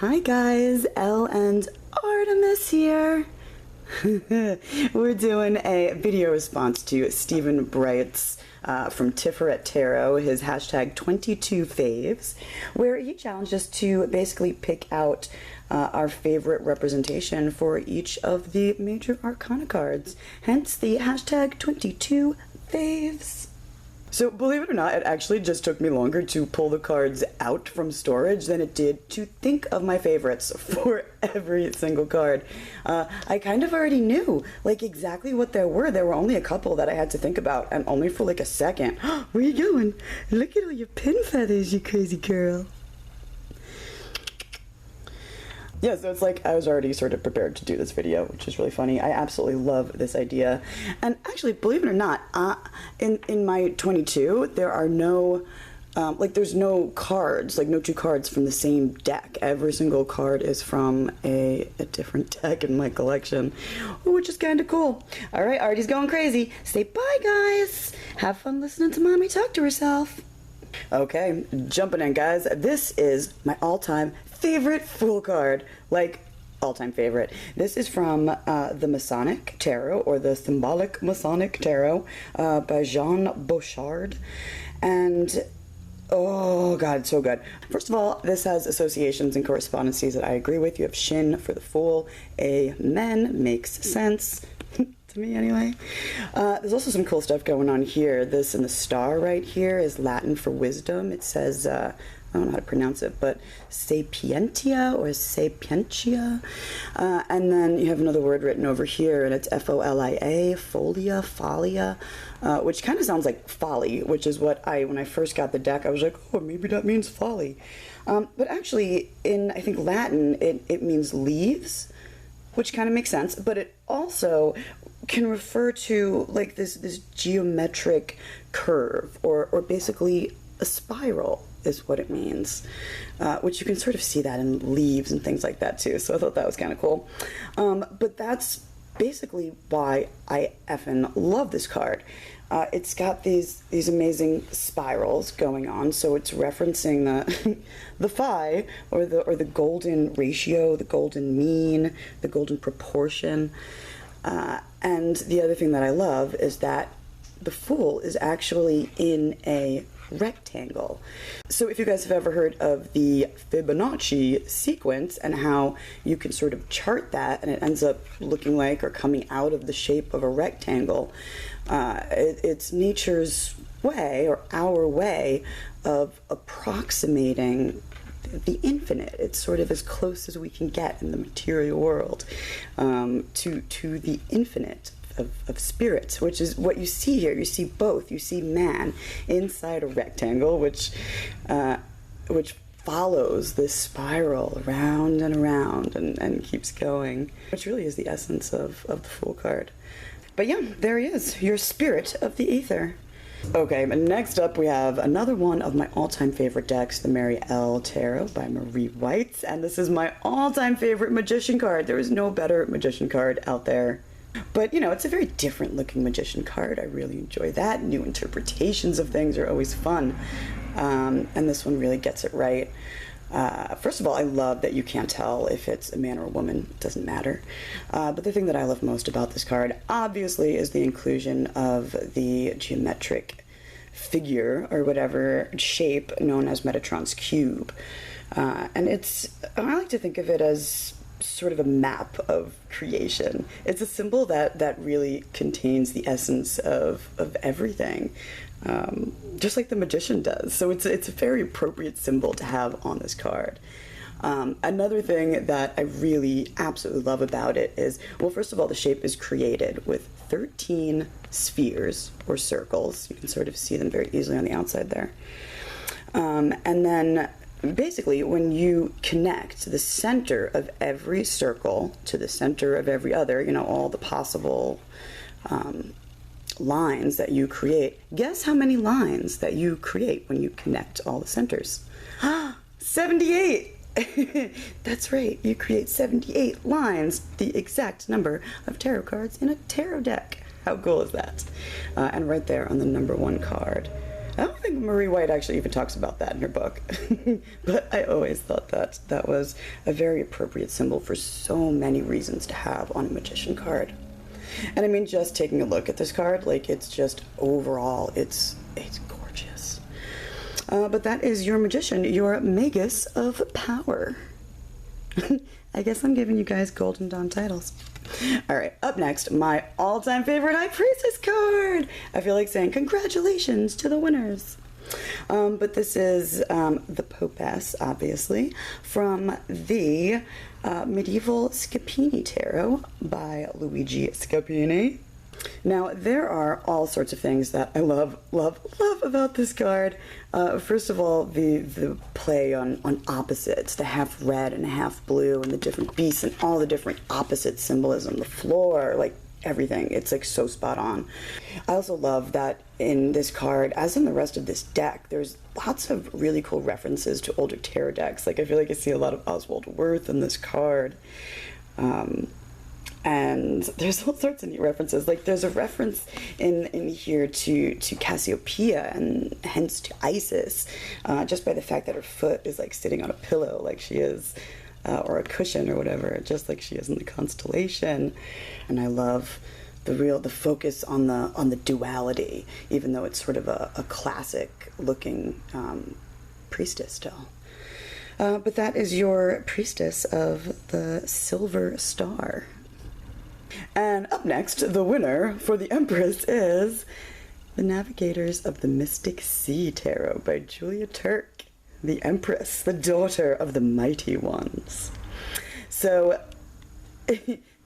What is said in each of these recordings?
Hi guys, Elle and Artemis here. We're doing a video response to Stephen Bright's from Tiferet Tarot, his hashtag 22 faves, where he challenged us to basically pick out our favorite representation for each of the Major Arcana cards, hence the hashtag 22 faves. So believe it or not, it actually just took me longer to pull the cards out from storage than it did to think of my favorites for every single card. I kind of already knew like exactly what there were. There were only a couple that I had to think about, and only for like a second. Where you going? Look at all your pin feathers, you crazy girl. Yeah, so it's like I was already sort of prepared to do this video, which is really funny. I absolutely love this idea. And actually, believe it or not, in my 22, there are no, there's no cards, like no two cards from the same deck. Every single card is from a different deck in my collection, which is kind of cool. All right, Artie's going crazy. Say bye, guys. Have fun listening to Mommy talk to herself. Okay, jumping in, guys. This is my all-time favorite Fool card, like all-time favorite. This is from the Masonic Tarot, or the Symbolic Masonic Tarot, by Jean Bouchard, and oh god, it's so good. First of all, this has associations and correspondences that I agree with. You have Shin for the Fool. Amen. Makes sense. To me anyway. There's also some cool stuff going on here. This and the star right here is Latin for wisdom. It says, I don't know how to pronounce it, but sapientia or sapientia. And then you have another word written over here, and it's F-O-L-I-A, folia, which kind of sounds like folly, which is what when I first got the deck, I was like, oh, maybe that means folly. But actually, in, I think, Latin, it means leaves, which kind of makes sense, but it also can refer to like this geometric curve, or basically a spiral is what it means, which you can sort of see that in leaves and things like that too, so I thought that was kind of cool. But that's basically why I effing love this card. It's got these amazing spirals going on, so it's referencing the phi, or the golden ratio, the golden mean, the golden proportion. And the other thing that I love is that the Fool is actually in a rectangle. So if you guys have ever heard of the Fibonacci sequence and how you can sort of chart that and it ends up looking like or coming out of the shape of a rectangle, it's nature's way, or our way, of approximating the infinite. It's sort of as close as we can get in the material world to the infinite of spirits, which is what you see here. You see both. You see man inside a rectangle, which follows this spiral around and around and keeps going, which really is the essence of the Fool card. But yeah, there he is, your spirit of the ether. Okay, but next up we have another one of my all-time favorite decks, the Mary L. Tarot by Marie White, and this is my all-time favorite magician card. There is no better magician card out there. But, you know, it's a very different looking magician card. I really enjoy that. New interpretations of things are always fun, and this one really gets it right. First of all, I love that you can't tell if it's a man or a woman. It doesn't matter. But the thing that I love most about this card, obviously, is the inclusion of the geometric figure, or whatever shape, known as Metatron's cube. And I like to think of it as sort of a map of creation. It's a symbol that really contains the essence of everything. Just like the magician does. So it's a very appropriate symbol to have on this card. Another thing that I really absolutely love about it is, well, first of all, the shape is created with 13 spheres or circles. You can sort of see them very easily on the outside there. And then basically, when you connect the center of every circle to the center of every other, you know, all the possible lines that you create, guess how many lines that you create when you connect all the centers? 78! That's right, you create 78 lines, the exact number of tarot cards in a tarot deck. How cool is that? And right there on the number one card, I don't think Marie White actually even talks about that in her book, but I always thought that that was a very appropriate symbol for so many reasons to have on a magician card. And I mean, just taking a look at this card, like, it's just overall, it's gorgeous. But that is your magician, your Magus of Power. I guess I'm giving you guys Golden Dawn titles. All right, up next, my all-time favorite High Priestess card. I feel like saying congratulations to the winners. But this is the Popess, obviously, from the Medieval Scapini Tarot by Luigi Scapini. Now, there are all sorts of things that I love about this card. First of all, the play on opposites, the half red and half blue, and the different beasts and all the different opposite symbolism, the floor, like everything. It's like so spot on. I also love that in this card, as in the rest of this deck, there's lots of really cool references to older tarot decks. Like, I feel like I see a lot of Oswald Wirth in this card. And there's all sorts of neat references. Like, there's a reference in here to Cassiopeia and hence to Isis, just by the fact that her foot is like sitting on a pillow like she is, or a cushion or whatever, just like she is in the constellation. And I love the focus on the duality, even though it's sort of a classic looking priestess still. But that is your priestess of the Silver Star. And up next, the winner for the Empress is the Navigators of the Mystic Sea Tarot by Julia Turk, the Empress, the daughter of the Mighty Ones. So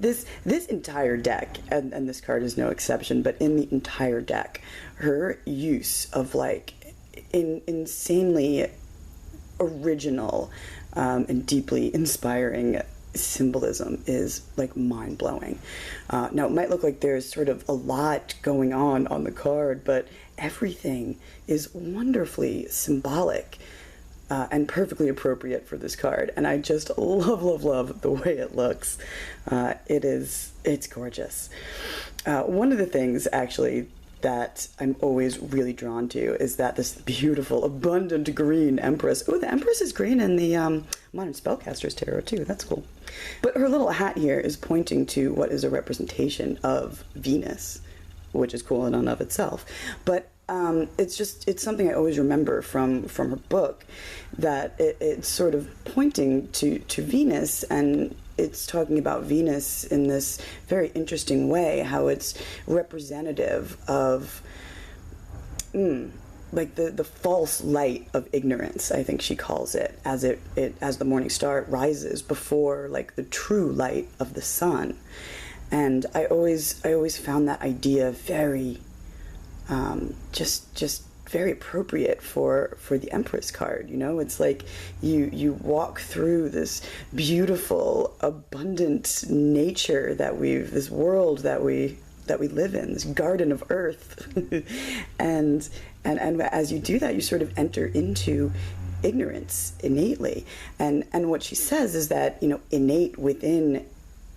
this entire deck, and this card is no exception, but in the entire deck, her use of like insanely original and deeply inspiring symbolism is like mind-blowing. Now, it might look like there's sort of a lot going on the card, but everything is wonderfully symbolic and perfectly appropriate for this card, and I just love the way it looks. It's gorgeous. One of the things actually that I'm always really drawn to is that this beautiful, abundant green Empress. Oh, the Empress is green in the Modern Spellcaster's Tarot too. That's cool. But her little hat here is pointing to what is a representation of Venus, which is cool in and of itself. But it's something I always remember from her book, that it's sort of pointing to Venus, and it's talking about Venus in this very interesting way, how it's representative of like the false light of ignorance, I think she calls it, as the morning star rises before like the true light of the sun. And I always found that idea very just very appropriate for the Empress card. You know, it's like you walk through this beautiful, abundant nature this world that we live in, this garden of earth. and as you do that, you sort of enter into ignorance innately. And what she says is that, you know, innate within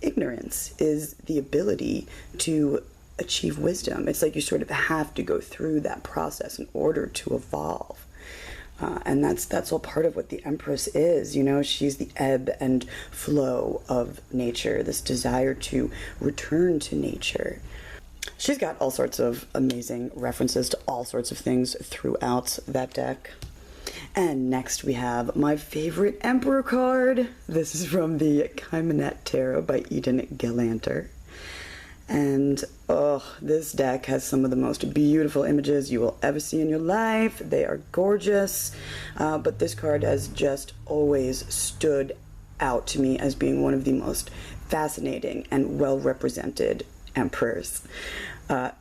ignorance is the ability to achieve wisdom. It's like you sort of have to go through that process in order to evolve. And that's all part of what the Empress is. You know, she's the ebb and flow of nature, this desire to return to nature. She's got all sorts of amazing references to all sorts of things throughout that deck. And next we have my favorite Emperor card. This is from the Cheimonette Tarot by Eden Galanter. And this deck has some of the most beautiful images you will ever see in your life. They are gorgeous, but this card has just always stood out to me as being one of the most fascinating and well-represented emperors.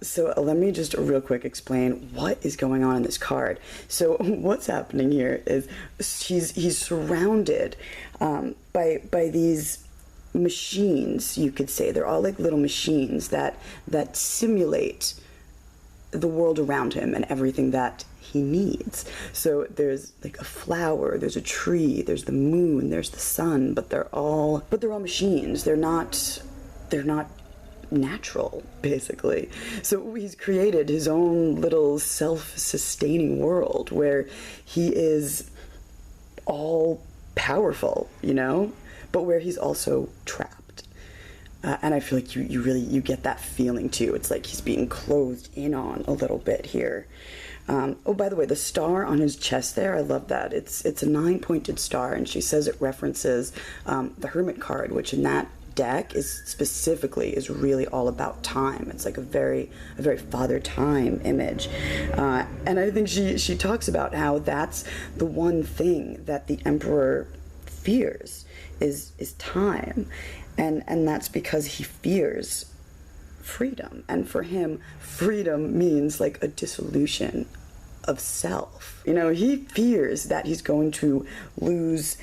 So let me just real quick explain what is going on in this card. So what's happening here is he's surrounded by these machines, you could say. They're all like little machines that simulate the world around him and everything that he needs. So there's like a flower, there's a tree, there's the moon, there's the sun, but they're all machines. They're not natural, basically. So he's created his own little self-sustaining world where he is all powerful, you know, but where he's also trapped. And I feel like you get that feeling too. It's like he's being closed in on a little bit here. Oh, by the way, the star on his chest there, I love that. It's a 9-pointed star, and she says it references the Hermit card, which in that deck is really all about time. It's like a very Father Time image. And I think she talks about how that's the one thing that the Emperor fears is time. And that's because he fears freedom. And for him, freedom means like a dissolution of self. You know, he fears that he's going to lose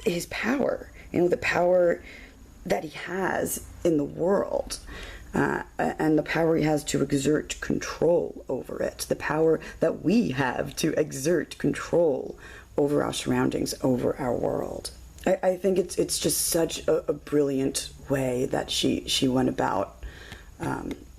his power, you know, the power that he has in the world, and the power he has to exert control over it, the power that we have to exert control over our surroundings, over our world. I think it's just such a brilliant way that she went about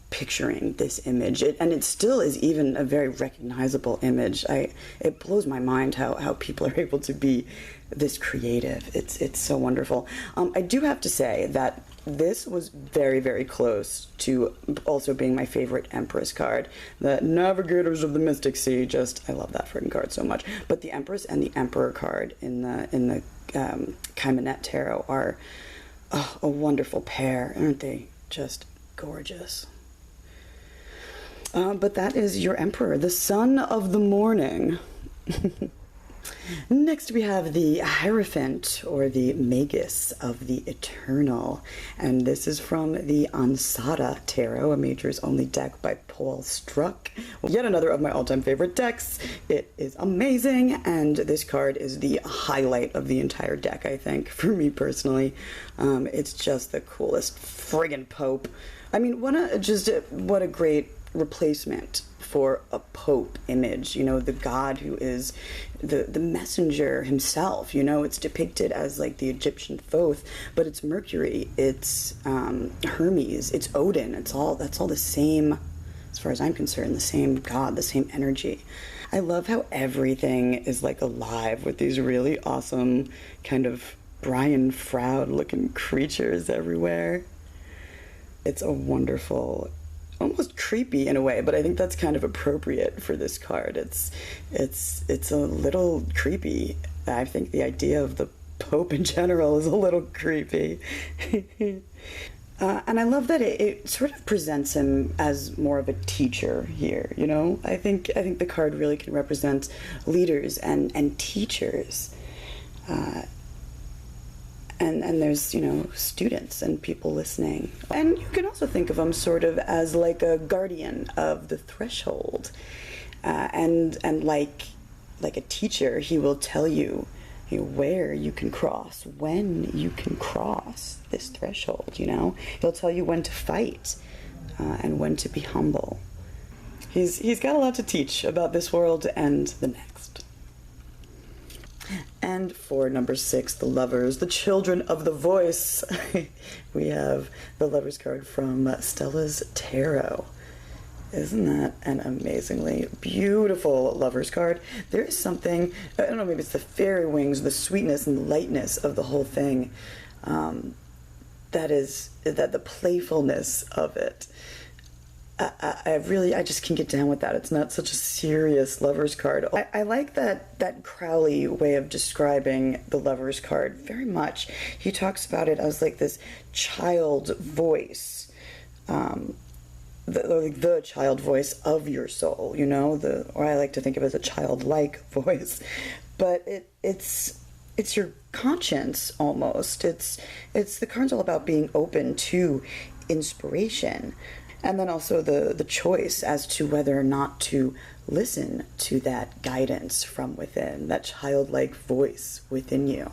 picturing this image, and it still is even a very recognizable image. It blows my mind how people are able to be this creative. It's so wonderful. I do have to say that this was very close to also being my favorite Empress card. The Navigators of the Mystic Sea, I love that freaking card so much. But the Empress and the Emperor card in the Cheimonette Tarot are a wonderful pair, aren't they? Just gorgeous. But that is your Emperor, the Son of the Morning. Next we have the Hierophant, or the Magus of the Eternal, and this is from the Ansata Tarot, a Major's Only deck by Paul Struck. Yet another of my all-time favorite decks. It is amazing, and this card is the highlight of the entire deck, I think, for me personally. It's just the coolest friggin' Pope. I mean, what a great replacement for a Pope image, you know, the god who is the messenger himself. You know, it's depicted as like the Egyptian Thoth, but it's Mercury, it's Hermes, it's Odin, that's all the same, as far as I'm concerned, the same god, the same energy. I love how everything is like alive with these really awesome kind of Brian Froud looking creatures everywhere. It's a wonderful, almost creepy in a way, but I think that's kind of appropriate for this card. It's a little creepy. I think the idea of the Pope in general is a little creepy. And I love that it sort of presents him as more of a teacher here, you know? I think the card really can represent leaders and teachers. And there's, you know, students and people listening. And you can also think of him sort of as like a guardian of the threshold. And like a teacher, he will tell you, where you can cross, when you can cross this threshold, you know? He'll tell you when to fight and when to be humble. He's got a lot to teach about this world and the next. And for number 6, the Lovers, the Children of the Voice, we have the Lovers card from Stella's Tarot. Isn't that an amazingly beautiful Lovers card? There is something, I don't know, maybe it's the fairy wings, the sweetness and the lightness of the whole thing, that the playfulness of it. I just can get down with that. It's not such a serious Lovers card. I like that Crowley way of describing the Lovers card very much. He talks about it as like this child voice, the child voice of your soul, you know, or I like to think of it as a childlike voice, but it's your conscience almost. It's the card's all about being open to inspiration. And then also the choice as to whether or not to listen to that guidance from within, that childlike voice within you,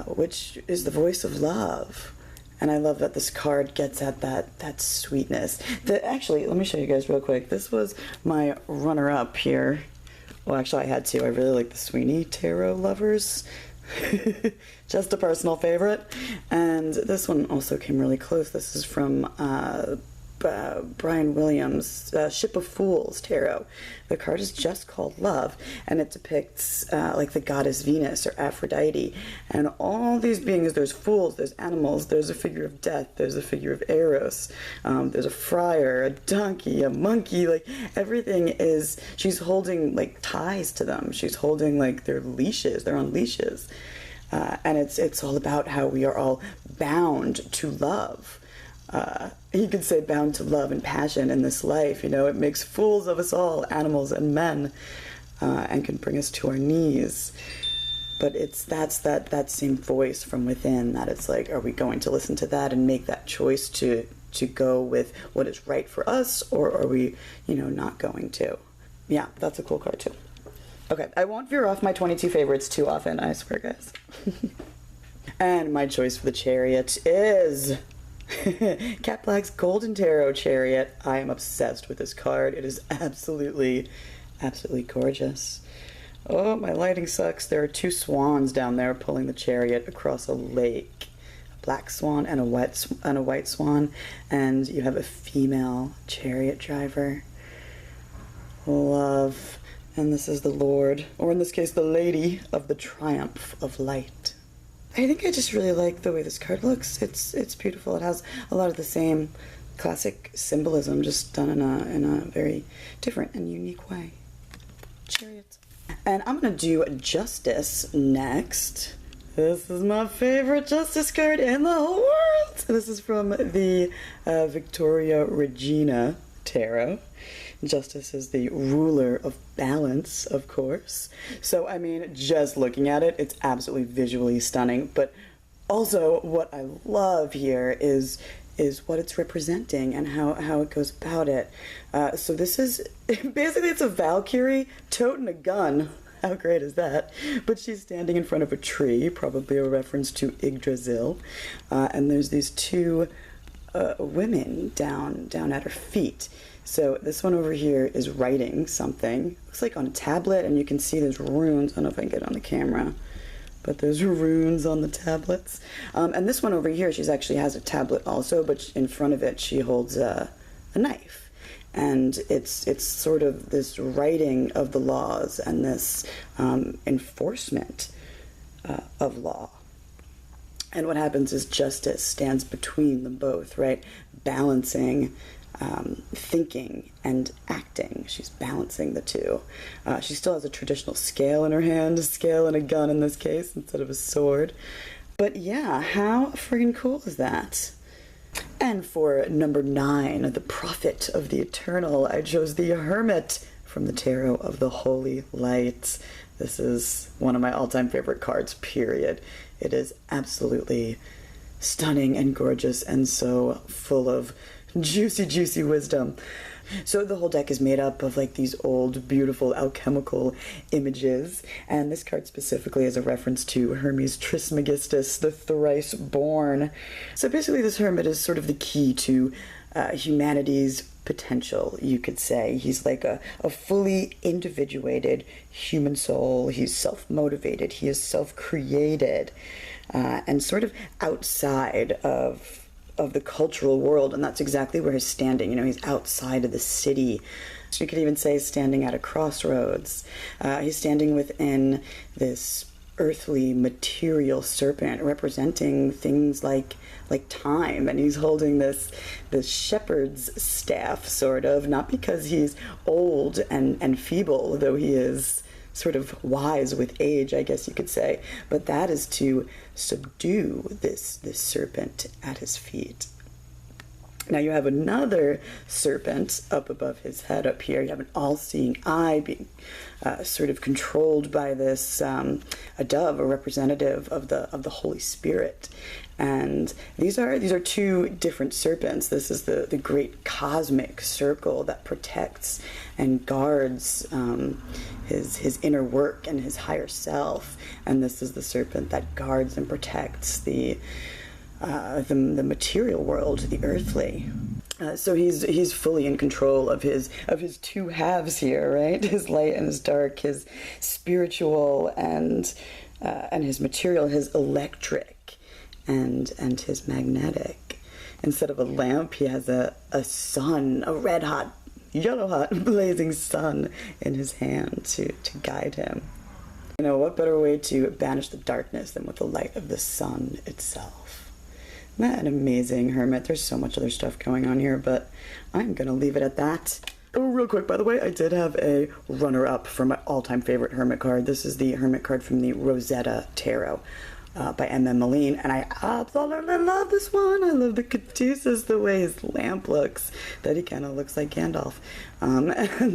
which is the voice of love. And I love that this card gets at that sweetness. Actually, let me show you guys real quick. This was my runner-up here. Well, actually, I had to. I really like the Sweeney Tarot Lovers. Just a personal favorite. And this one also came really close. This is from Brian Williams' Ship of Fools Tarot. The card is just called Love, and it depicts like the goddess Venus or Aphrodite, and all these beings. There's fools, there's animals, there's a figure of death, there's a figure of Eros, there's a friar, a donkey, a monkey, like everything is, she's holding like ties to them. She's holding like their leashes, they're on leashes. And it's all about how we are all bound to love. He could say bound to love and passion in this life. You know, it makes fools of us all, animals and men, and can bring us to our knees. But that's that same voice from within that it's like, are we going to listen to that and make that choice to go with what is right for us, or are we, you know, not going to? Yeah, that's a cool card too. Okay, I won't veer off my 22 favorites too often, I swear, guys. And my choice for the Chariot is Cat Black's Golden Tarot Chariot. I am obsessed with this card. It is absolutely gorgeous. Oh, my lighting sucks. There are two swans down there pulling the chariot across a lake. A black swan and a white swan. And you have a female chariot driver. Love. And this is the Lord, or in this case, the Lady of the Triumph of Light. I think I just really like the way this card looks. It's beautiful. It has a lot of the same classic symbolism, just done in a very different and unique way. Chariot. And I'm going to do Justice next. This is my favorite Justice card in the whole world. This is from the Victoria Regina Tarot. Justice is the ruler of balance, of course. So, I mean, just looking at it, it's absolutely visually stunning. But also, what I love here is what it's representing and how it goes about it. So this is, basically it's a Valkyrie toting a gun. How great is that? But she's standing in front of a tree, probably a reference to Yggdrasil. And there's these two women down at her feet. So this one over here is writing something. Looks like on a tablet, and you can see there's runes. I don't know if I can get it on the camera, but there's runes on the tablets. And this one over here, she actually has a tablet also, but in front of it she holds a knife. And it's sort of this writing of the laws and this enforcement of law. And what happens is justice stands between them both, right? Balancing thinking and acting. She's balancing the two. She still has a traditional scale in her hand, a scale and a gun in this case, instead of a sword. But yeah, how friggin' cool is that? And for number 9, the Prophet of the Eternal, I chose the Hermit from the Tarot of the Holy Light. This is one of my all-time favorite cards, period. It is absolutely stunning and gorgeous and so full of juicy wisdom. So the whole deck is made up of like these old, beautiful alchemical images, and this card specifically is a reference to Hermes Trismegistus, the thrice born. So basically this hermit is sort of the key to humanity's potential, you could say. He's like a fully individuated human soul. He's self-motivated. He is self-created, and sort of outside of the cultural world, and that's exactly where he's standing. You know, he's outside of the city. So you could even say standing at a crossroads. He's standing within this earthly material serpent representing things like time, and he's holding this shepherd's staff, sort of, not because he's old and feeble, though he is sort of wise with age, I guess you could say, but that is to subdue this serpent at his feet. Now you have another serpent up above his head up here. You have an all-seeing eye being sort of controlled by this a dove, a representative of the Holy Spirit. And these are two different serpents. This is the great cosmic circle that protects and guards his inner work and his higher self. And this is the serpent that guards and protects the material world, the earthly. So he's fully in control of his two halves here, right? His light and his dark, his spiritual and and his material, his electric and his magnetic. Instead of a lamp, he has a sun, a red hot, yellow hot, blazing sun in his hand to guide him. You know, what better way to banish the darkness than with the light of the sun itself? Isn't that an amazing Hermit? There's so much other stuff going on here, but I'm going to leave it at that. Oh, real quick, by the way, I did have a runner-up for my all-time favorite Hermit card. This is the Hermit card from the Rosetta Tarot by M.M. Moline, and I absolutely love this one. I love the caduceus, the way his lamp looks, that he kind of looks like Gandalf, and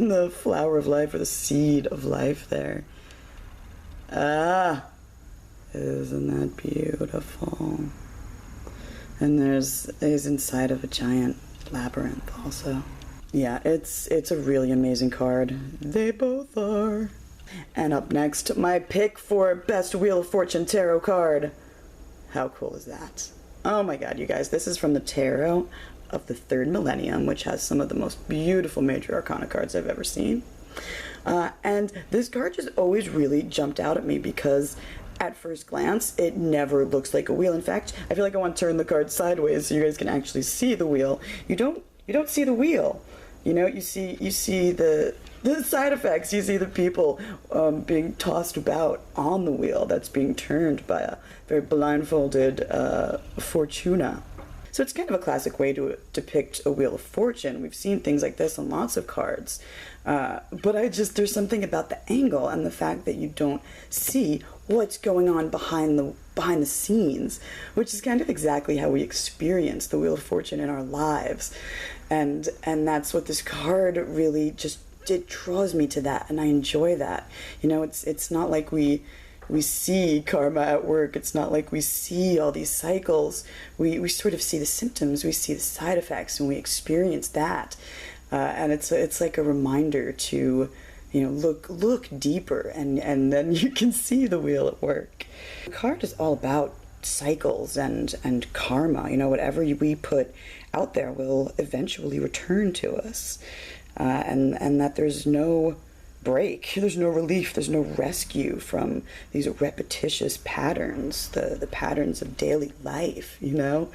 the flower of life, or the seed of life there. Ah, isn't that beautiful? And he's inside of a giant labyrinth also. Yeah, it's a really amazing card. They both are. And up next, my pick for Best Wheel of Fortune Tarot card. How cool is that? Oh my god, you guys, this is from the Tarot of the Third Millennium, which has some of the most beautiful Major Arcana cards I've ever seen. And this card just always really jumped out at me because at first glance, it never looks like a wheel. In fact, I feel like I want to turn the card sideways so you guys can actually see the wheel. You don't see the wheel. You know, you see the side effects. You see the people being tossed about on the wheel that's being turned by a very blindfolded Fortuna. So it's kind of a classic way to depict a Wheel of Fortune. We've seen things like this on lots of cards. But there's something about the angle and the fact that you don't see what's going on behind the scenes, which is kind of exactly how we experience the Wheel of Fortune in our lives. And that's what this card really it draws me to that, and I enjoy that. You know, it's not like we see karma at work. It's not like we see all these cycles. We sort of see the symptoms, we see the side effects, and we experience that. And it's like a reminder to, you know, look deeper, and then you can see the wheel at work. The card is all about cycles and karma. You know, whatever we put out there will eventually return to us, and that there's no break, there's no relief, there's no rescue from these repetitious patterns, the patterns of daily life, you know?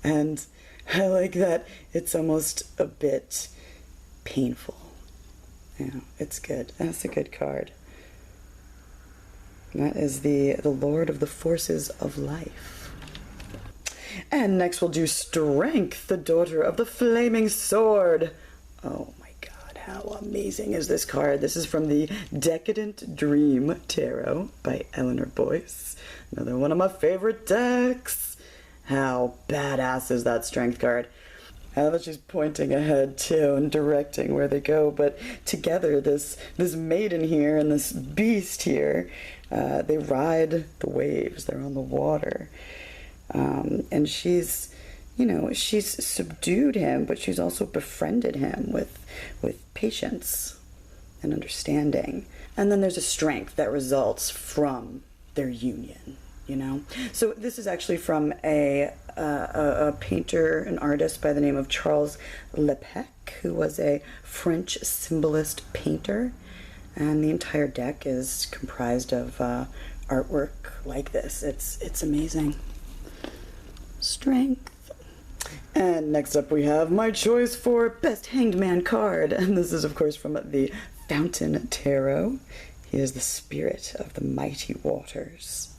And I like that it's almost a bit painful. You know, it's good. That's a good card. That is the Lord of the Forces of Life. And next we'll do Strength, the Daughter of the Flaming Sword. Oh my God, how amazing is this card? This is from the Decadent Dream Tarot by Eleanor Boyce. Another one of my favorite decks. How badass is that Strength card? I love that she's pointing ahead too and directing where they go, but together this maiden here and this beast here, they ride the waves, they're on the water. And she's subdued him, but she's also befriended him with patience and understanding. And then there's a strength that results from their union, you know? So this is actually from a painter, an artist by the name of Charles Lepec, who was a French symbolist painter. And the entire deck is comprised of artwork like this. It's amazing. Strength. And next up we have my choice for Best Hanged Man card. And this is, of course, from the Fountain Tarot. He is the spirit of the mighty waters.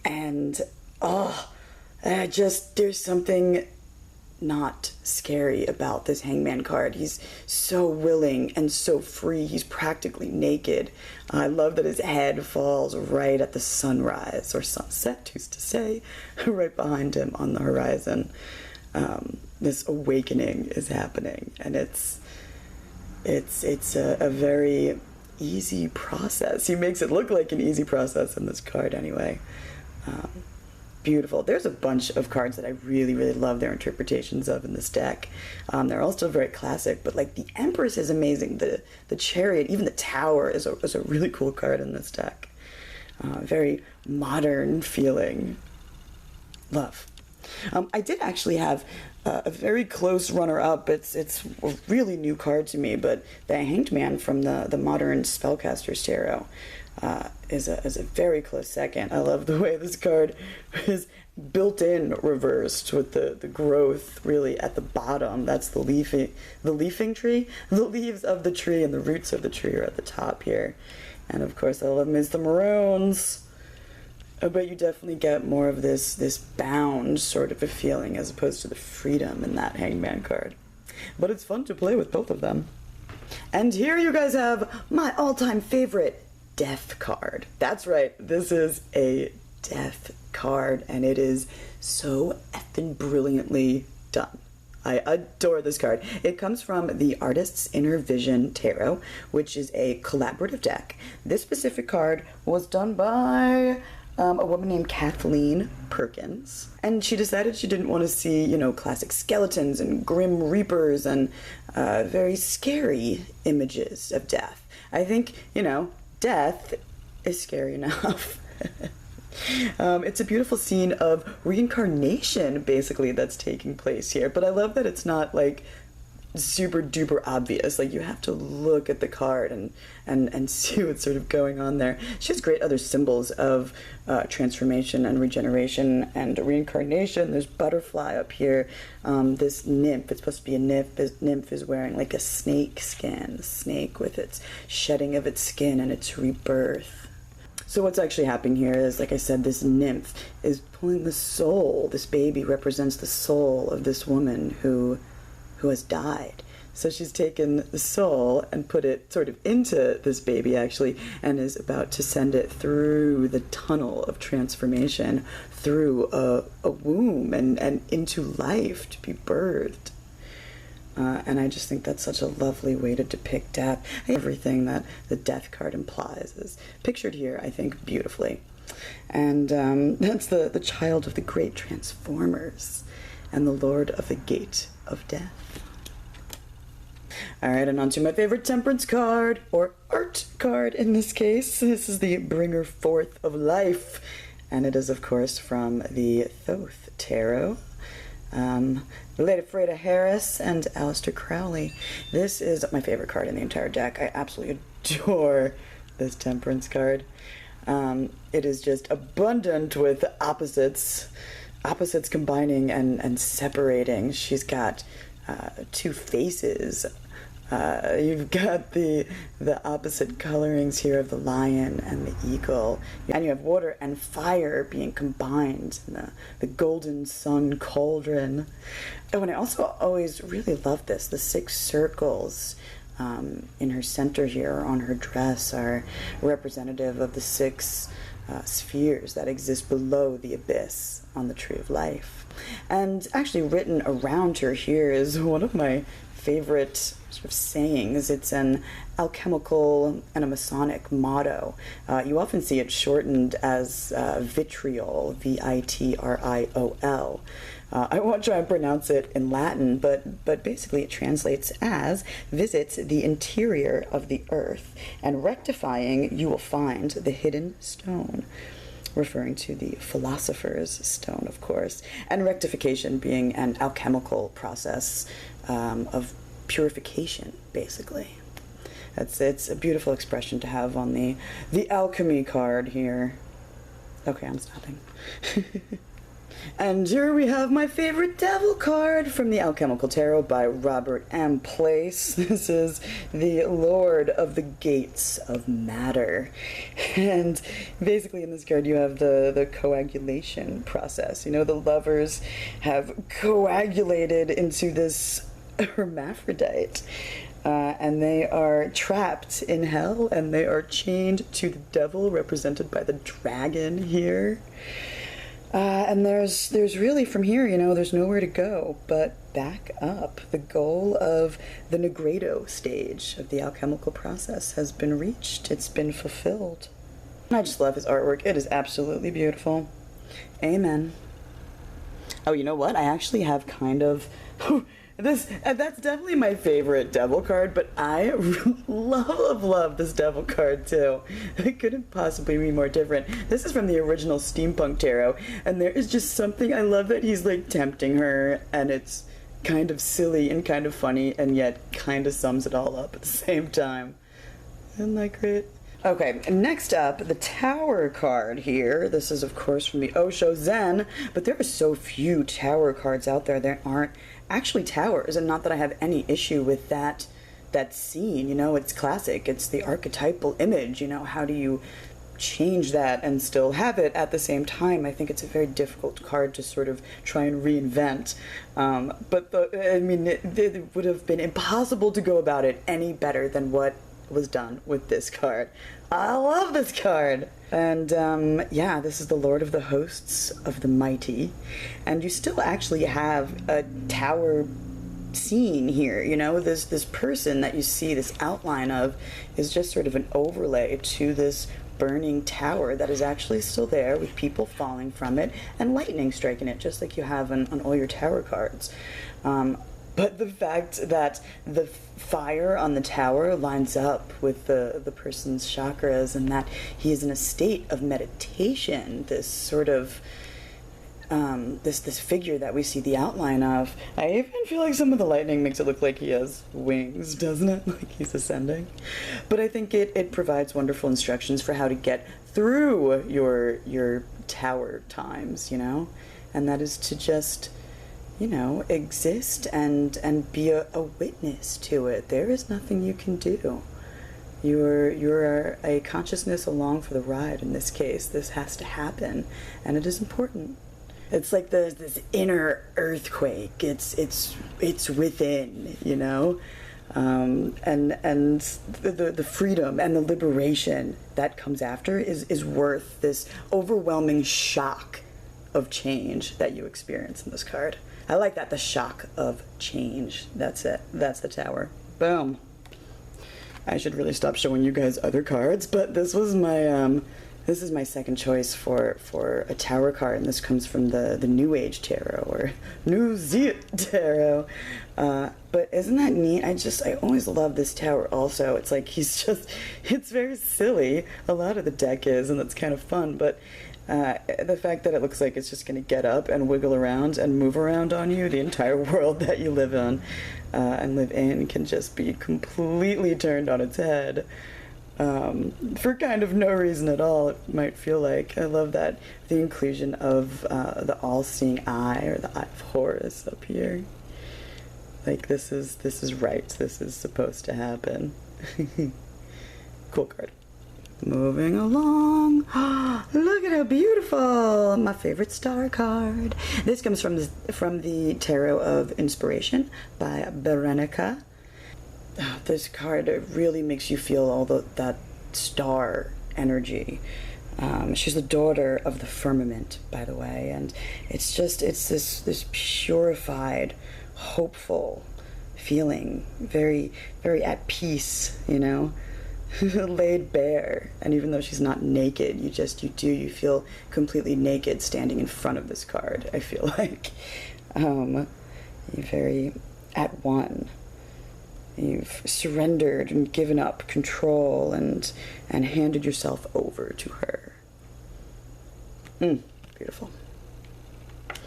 And, there's something not scary about this Hangman card. He's so willing and so free. He's practically naked. I love that his head falls right at the sunrise, or sunset, who's to say, right behind him on the horizon. This awakening is happening, and it's a very easy process. He makes it look like an easy process in this card anyway. Beautiful. There's a bunch of cards that I really, really love their interpretations of in this deck. They're all still very classic, but like the Empress is amazing. The Chariot, even the Tower is a really cool card in this deck. Very modern feeling. Love. I did actually have a very close runner-up. It's a really new card to me, but the Hanged Man from the Modern Spellcaster's Tarot. is a very close second. I love the way this card is built-in reversed with the growth really at the bottom. That's the leafing tree. The leaves of the tree and the roots of the tree are at the top here. And of course I love the maroons. But you definitely get more of this bound sort of a feeling as opposed to the freedom in that Hangman card. But it's fun to play with both of them. And here you guys have my all-time favorite Death card. That's right, this is a Death card, and it is so effing brilliantly done. I adore this card. It comes from the Artist's Inner Vision Tarot, which is a collaborative deck. This specific card was done by a woman named Kathleen Perkins, and she decided she didn't want to see, you know, classic skeletons and grim reapers and very scary images of death. I think, you know, death is scary enough. It's a beautiful scene of reincarnation, basically, that's taking place here. But I love that it's not, like, super duper obvious. Like, you have to look at the card and see what's sort of going on there. She has great other symbols of transformation and regeneration and reincarnation. There's butterfly up here. This nymph, it's supposed to be a nymph. This nymph is wearing like a snake skin, a snake with its shedding of its skin and its rebirth. So what's actually happening here is, like I said, this nymph is pulling the soul. This baby represents the soul of this woman who has died. So she's taken the soul and put it sort of into this baby, actually, and is about to send it through the tunnel of transformation, through a womb and into life to be birthed. And I just think that's such a lovely way to depict death. Everything that the Death card implies is pictured here, I think, beautifully. And that's the child of the great transformers and the lord of the gate of death. Alright, and on to my favorite Temperance card, or art card in this case. This is the Bringer Forth of Life, and it is, of course, from the Thoth Tarot. Lady Freda Harris and Aleister Crowley. This is my favorite card in the entire deck. I absolutely adore this Temperance card. It is just abundant with opposites combining and separating. She's got two faces. You've got the opposite colorings here of the lion and the eagle, and you have water and fire being combined in the golden Sun Cauldron. Oh, and I also always really love this. The 6 circles in her center here on her dress are representative of the 6 spheres that exist below the abyss on the Tree of Life. And actually written around her here is one of my favorite sort of sayings. It's an alchemical and a Masonic motto. You often see it shortened as vitriol, V-I-T-R-I-O-L. I won't try and pronounce it in Latin, but basically it translates as, visits the interior of the earth, and rectifying you will find the hidden stone. Referring to the philosopher's stone, of course, and rectification being an alchemical process of purification, basically. It's a beautiful expression to have on the alchemy card here. Okay, I'm stopping. And here we have my favorite Devil card from the Alchemical Tarot by Robert M. Place. This is the Lord of the Gates of Matter. And basically in this card you have the coagulation process. You know, the lovers have coagulated into this hermaphrodite. And they are trapped in hell, and they are chained to the devil, represented by the dragon here. And there's really, from here, you know, there's nowhere to go but back up. The goal of the Negredo stage of the alchemical process has been reached. It's been fulfilled. I just love his artwork. It is absolutely beautiful. Amen. Oh, you know what? I actually have kind of... that's definitely my favorite Devil card, but I love this Devil card too. It couldn't possibly be more different. This is from the original Steampunk Tarot, and there is just something, I love that he's like tempting her, and it's kind of silly and kind of funny, and yet kind of sums it all up at the same time. Isn't that great? Okay, next up, the Tower card here. This is, of course, from the Osho Zen, but there are so few Tower cards out there that aren't actually towers, and not that I have any issue with that scene, you know, it's classic. It's the archetypal image, you know, how do you change that and still have it at the same time? I think it's a very difficult card to sort of try and reinvent. But it would have been impossible to go about it any better than what was done with this card. I love this card. And yeah, this is the Lord of the Hosts of the Mighty. And you still actually have a tower scene here, you know, this person that you see this outline of is just sort of an overlay to this burning tower that is actually still there with people falling from it and lightning striking it, just like you have on all your tower cards. But the fact that the fire on the tower lines up with the person's chakras, and that he is in a state of meditation, this sort of this figure that we see the outline of. I even feel like some of the lightning makes it look like he has wings, doesn't it? Like he's ascending. But I think it provides wonderful instructions for how to get through your tower times, you know? And that is to just, you know, exist and be a witness to it. There is nothing you can do. You're a consciousness along for the ride in this case. This has to happen, and it is important. It's like there's this inner earthquake. It's within, you know, and the freedom and the liberation that comes after is worth this overwhelming shock of change that you experience in this card. I like that, the shock of change. That's it. That's the Tower. Boom. I should really stop showing you guys other cards, but this was my this is my second choice for a Tower card, and this comes from the New Age Tarot, or New Zealand Tarot. But isn't that neat? I always love this Tower also. It's like it's very silly. A lot of the deck is, and that's kind of fun, but the fact that it looks like it's just going to get up and wiggle around and move around on you, the entire world that you live on and live in can just be completely turned on its head. For kind of no reason at all, it might feel like. I love that, the inclusion of the all-seeing eye, or the Eye of Horus up here. Like, this is right. This is supposed to happen. Cool card. Moving along. Look at how beautiful! My favorite star card. This comes from the Tarot of Inspiration by Berenica. This card really makes you feel all that star energy. She's the daughter of the firmament, by the way, and it's this purified, hopeful feeling, very, very at peace, you know, laid bare. And even though she's not naked, you feel completely naked standing in front of this card. I feel like you're very at one. You've surrendered and given up control and handed yourself over to her. Beautiful.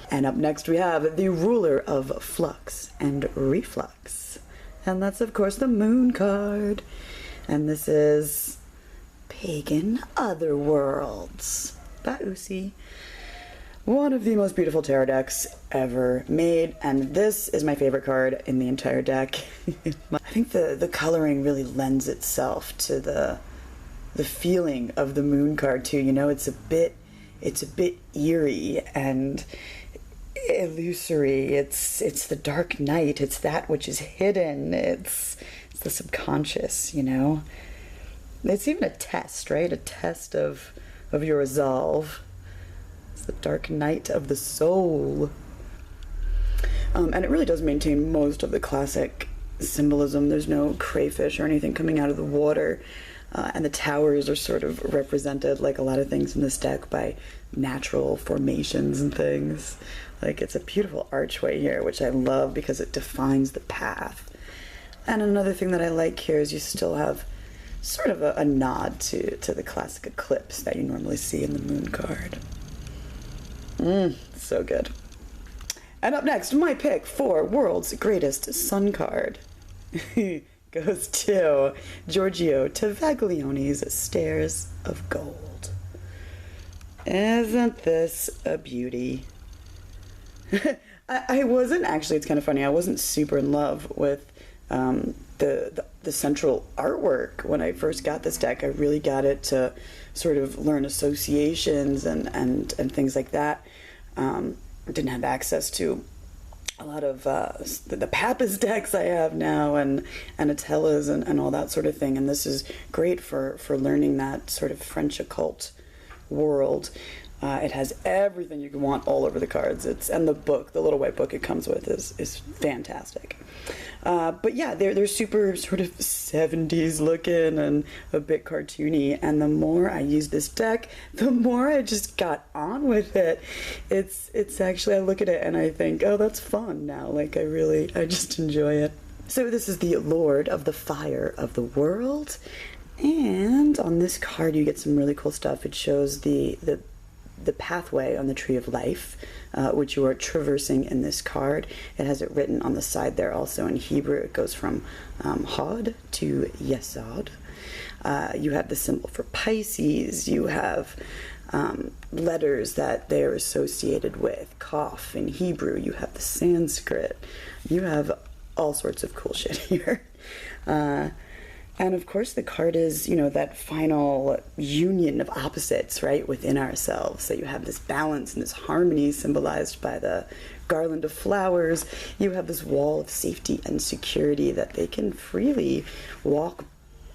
And up next we have the ruler of flux and reflux. And that's, of course, the Moon card. And this is Pagan Otherworlds by Usi. One of the most beautiful tarot decks ever made, and this is my favorite card in the entire deck. I think the coloring really lends itself to the feeling of the Moon card too. You know, it's a bit eerie and illusory. It's the dark night. It's that which is hidden. It's the subconscious. You know, it's even a test, right? A test of your resolve. The dark night of the soul. And it really does maintain most of the classic symbolism. There's no crayfish or anything coming out of the water. And the towers are sort of represented, like a lot of things in this deck, by natural formations and things. Like, it's a beautiful archway here, which I love because it defines the path. And another thing that I like here is you still have sort of a nod to the classic eclipse that you normally see in the Moon card. So good. And up next, my pick for World's Greatest Sun card. goes to Giorgio Travaglioni's Stairs of Gold. Isn't this a beauty? I wasn't actually, it's kind of funny, I wasn't super in love with the central artwork when I first got this deck. I really got it to sort of learn associations and things like that. Didn't have access to a lot of the Papist decks I have now and Atellas and all that sort of thing. And this is great for learning that sort of French occult world. It has everything you can want all over the cards. And the book, the little white book it comes with is fantastic. But yeah, they're super sort of 70s looking and a bit cartoony. And the more I use this deck, the more I just got on with it. It's actually, I look at it and I think, oh, that's fun now. Like I just enjoy it. So this is the Lord of the Fire of the World. And on this card, you get some really cool stuff. It shows the pathway on the Tree of Life, which you are traversing in this card. It has it written on the side there also in Hebrew. It goes from Hod to Yesod. You have the symbol for Pisces. You have letters that they are associated with. Kaf in Hebrew. You have the Sanskrit. You have all sorts of cool shit here. And of course, the card is, you know, that final union of opposites, right, within ourselves. So you have this balance and this harmony symbolized by the garland of flowers. You have this wall of safety and security that they can freely walk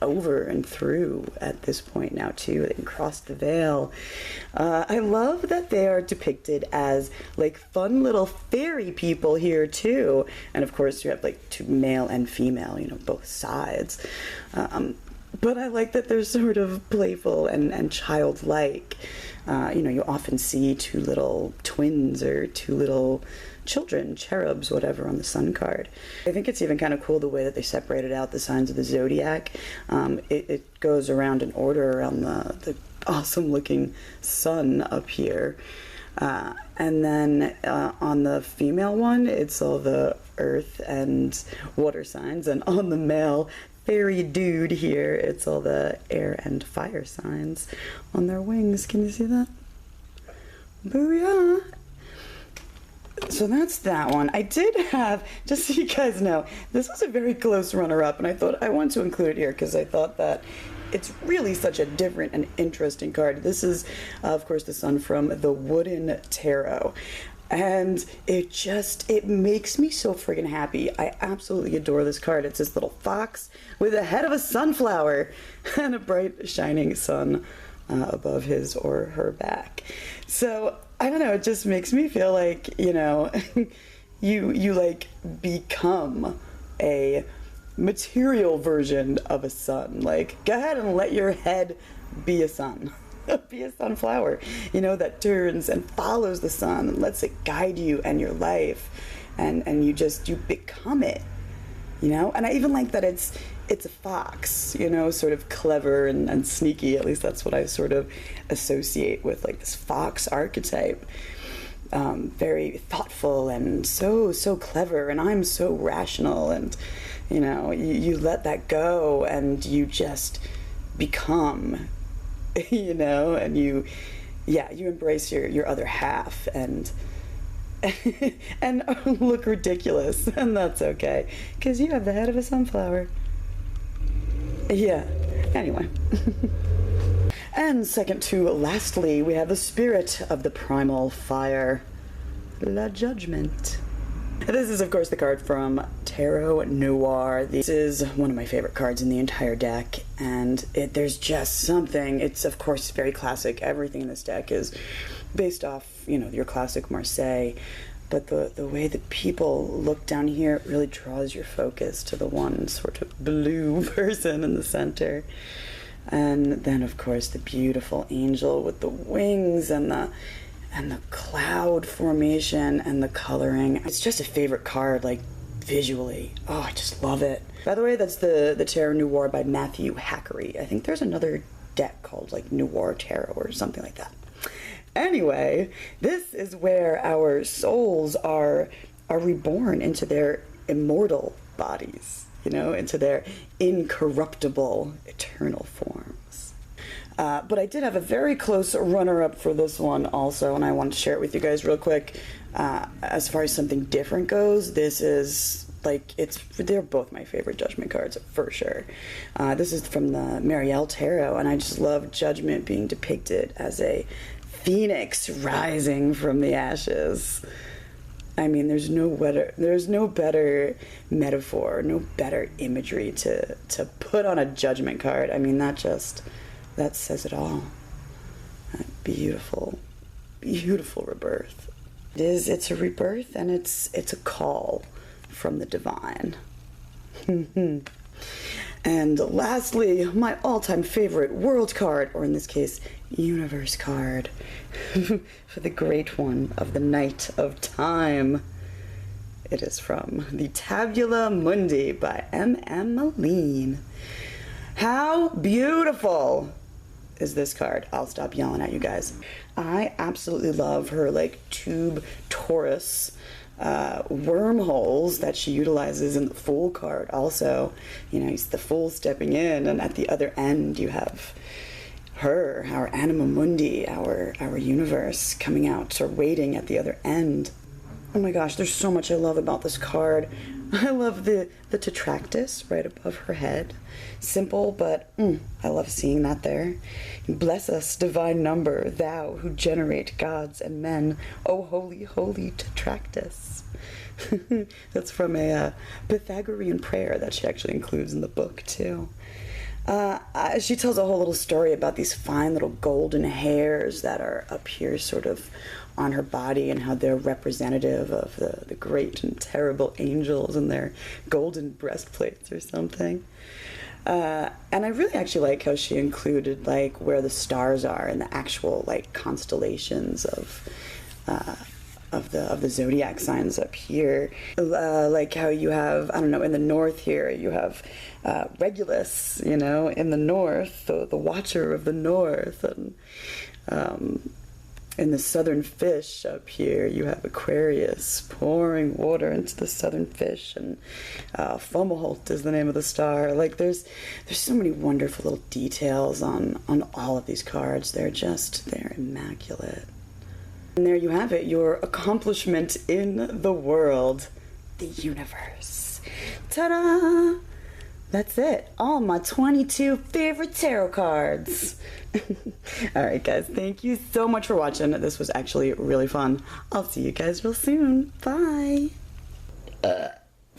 over and through at this point now too. They can cross the veil. I love that they are depicted as like fun little fairy people here too, and of course you have like two male and female, you know, both sides. But I like that they're sort of playful and childlike. You know, you often see two little twins or two little children, cherubs, whatever, on the Sun card. I think it's even kind of cool the way that they separated out the signs of the zodiac. It goes around in order around the awesome looking sun up here. And then on the female one, it's all the earth and water signs. And on the male fairy dude here, it's all the air and fire signs on their wings. Can you see that? Booyah! So that's that one. I did have, just so you guys know, this was a very close runner-up, and I thought I want to include it here because I thought that it's really such a different and interesting card. This is, of course, the Sun from the Wooden Tarot. And it makes me so friggin' happy. I absolutely adore this card. It's this little fox with the head of a sunflower and a bright, shining sun above his or her back. So, I don't know, it just makes me feel like, you know, you like become a material version of a sun. Like, go ahead and let your head be a sun. Be a sunflower, you know, that turns and follows the sun and lets it guide you and your life, and you become it, you know. And I even like that it's a fox, you know, sort of clever and sneaky. At least that's what I sort of associate with like this fox archetype. Very thoughtful and so clever, and I'm so rational, and you know, you let that go and you just become, you know, and you embrace your other half and look ridiculous, and that's okay because you have the head of a sunflower. Yeah, anyway. And second to lastly, we have the Spirit of the Primal Fire, La Judgment. This is, of course, the card from Tarot Noir. This is one of my favorite cards in the entire deck, and there's just something. It's, of course, very classic. Everything in this deck is based off, you know, your classic Marseille, but the way that people look down here really draws your focus to the one sort of blue person in the center. And then, of course, the beautiful angel with the wings and the cloud formation and the coloring. It's just a favorite card, like, visually. Oh, I just love it. By the way, that's the Tarot Noir by Matthew Hackery. I think there's another deck called, like, Noir Tarot or something like that. Anyway, this is where our souls are reborn into their immortal bodies. you know, into their incorruptible, eternal forms. But I did have a very close runner-up for this one also, and I want to share it with you guys real quick. As far as something different goes, this is, like, they're both my favorite Judgment cards, for sure. This is from the Major Tarot, and I just love Judgment being depicted as a phoenix rising from the ashes. I mean, there's no better metaphor, no better imagery to put on a Judgment card. I mean, that says it all. Beautiful, beautiful rebirth. It's a rebirth, and it's a call from the divine. And lastly, my all-time favorite world card, or in this case, universe card, for the great one of the Night of Time. It is from the Tabula Mundi by M.M. Moline. How beautiful is this card? I'll stop yelling at you guys. I absolutely love her, like, tube torus wormholes that she utilizes in the Fool card also. You know, it's the Fool stepping in, and at the other end you have her, our Anima Mundi, our universe coming out or waiting at the other end. Oh my gosh, there's so much I love about this card. I love the tetractys right above her head. Simple, but I love seeing that there. Bless us, divine number, thou who generate gods and men, O holy, holy tetractys. That's from a Pythagorean prayer that she actually includes in the book, too. She tells a whole little story about these fine little golden hairs that are up here sort of on her body, and how they're representative of the great and terrible angels and their golden breastplates or something. And I really actually like how she included, like, where the stars are and the actual, like, constellations of the zodiac signs up here. Like how you have, I don't know, in the north here, you have Regulus, you know, in the north, the watcher of the north, and in the southern fish up here, you have Aquarius pouring water into the southern fish, and Fomalhaut is the name of the star. Like, there's so many wonderful little details on all of these cards. They're immaculate. And there you have it, your accomplishment in the world, the universe. Ta-da! That's it. All my 22 favorite tarot cards. Alright guys, thank you so much for watching. This was actually really fun. I'll see you guys real soon. Bye.